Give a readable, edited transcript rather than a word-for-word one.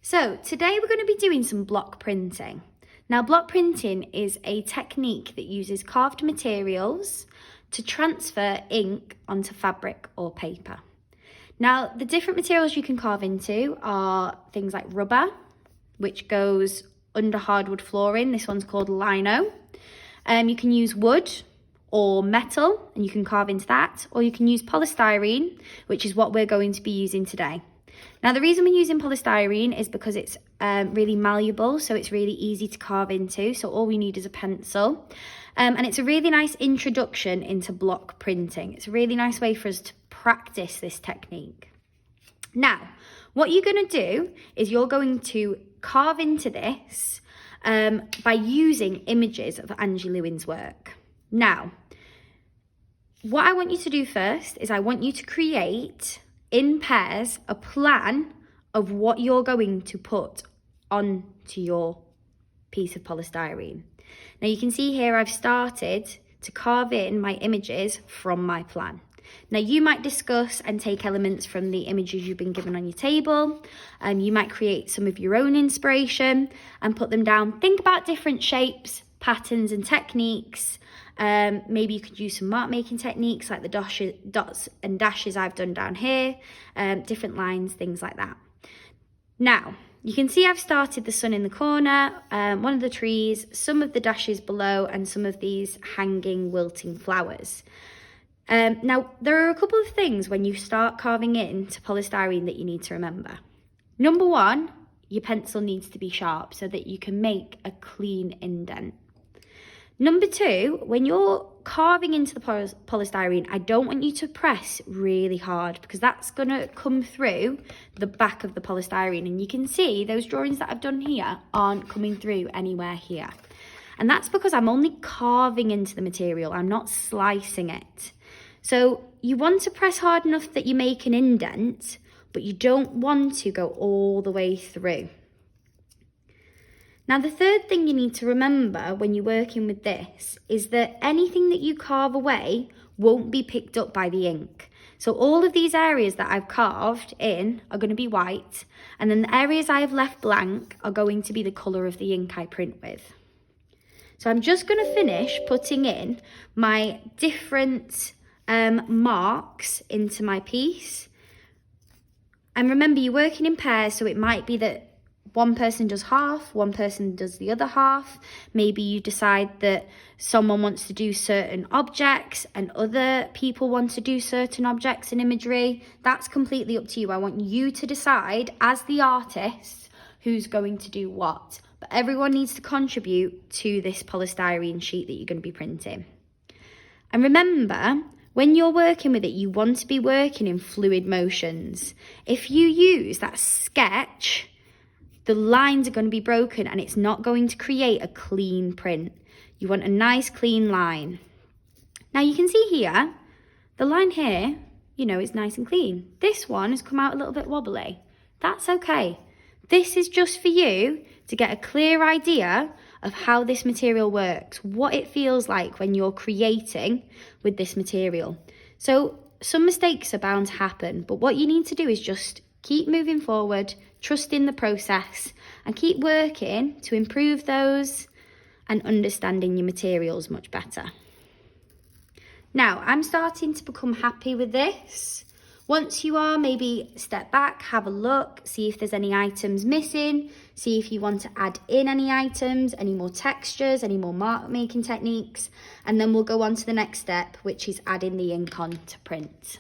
So today we're going to be doing some block printing. Now, block printing is a technique that uses carved materials to transfer ink onto fabric or paper. Now, the different materials you can carve into are things like rubber, which goes under hardwood flooring. This one's called lino. You can use wood or metal, and you can carve into that, or you can use polystyrene, which is what we're going to be using today. Now, the reason we're using polystyrene is because it's really malleable, so it's really easy to carve into. So all we need is a pencil. And it's a really nice introduction into block printing. It's a really nice way for us to practice this technique. Now, what you're going to do is you're going to carve into this by using images of Angie Lewin's work. Now, what I want you to do first is I want you to create in pairs a plan of what you're going to put onto your piece of polystyrene. Now you can see here I've started to carve in my images from my plan. Now you might discuss and take elements from the images you've been given on your table. You might create some of your own inspiration and put them down. Think about different shapes, patterns and techniques. Maybe you could use some mark making techniques like the dots and dashes I've done down here, different lines, things like that. Now, you can see I've started the sun in the corner, one of the trees, some of the dashes below, and some of these hanging wilting flowers. Now, there are a couple of things when you start carving into polystyrene that you need to remember. Number one, your pencil needs to be sharp so that you can make a clean indent. Number two, when you're carving into the polystyrene, I don't want you to press really hard because that's going to come through the back of the polystyrene. And you can see those drawings that I've done here aren't coming through anywhere here. And that's because I'm only carving into the material. I'm not slicing it. So you want to press hard enough that you make an indent, but you don't want to go all the way through. Now, the third thing you need to remember when you're working with this is that anything that you carve away won't be picked up by the ink. So all of these areas that I've carved in are going to be white, and then the areas I have left blank are going to be the colour of the ink I print with. So I'm just going to finish putting in my different marks into my piece. And remember, you're working in pairs, so it might be that one person does half, one person does the other half. Maybe you decide that someone wants to do certain objects and other people want to do certain objects and imagery. That's completely up to you. I want you to decide as the artist who's going to do what. But everyone needs to contribute to this polystyrene sheet that you're going to be printing. And remember, when you're working with it, you want to be working in fluid motions. If you use that sketch, the lines are going to be broken and it's not going to create a clean print. You want a nice clean line. Now you can see here, the line here, is nice and clean. This one has come out a little bit wobbly. That's okay. This is just for you to get a clear idea of how this material works, what it feels like when you're creating with this material. So some mistakes are bound to happen, but what you need to do is just keep moving forward, trust in the process, and keep working to improve those and understanding your materials much better. Now, I'm starting to become happy with this. Once you are, maybe step back, have a look, see if there's any items missing, see if you want to add in any items, any more textures, any more mark making techniques, and then we'll go on to the next step, which is adding the ink on to print.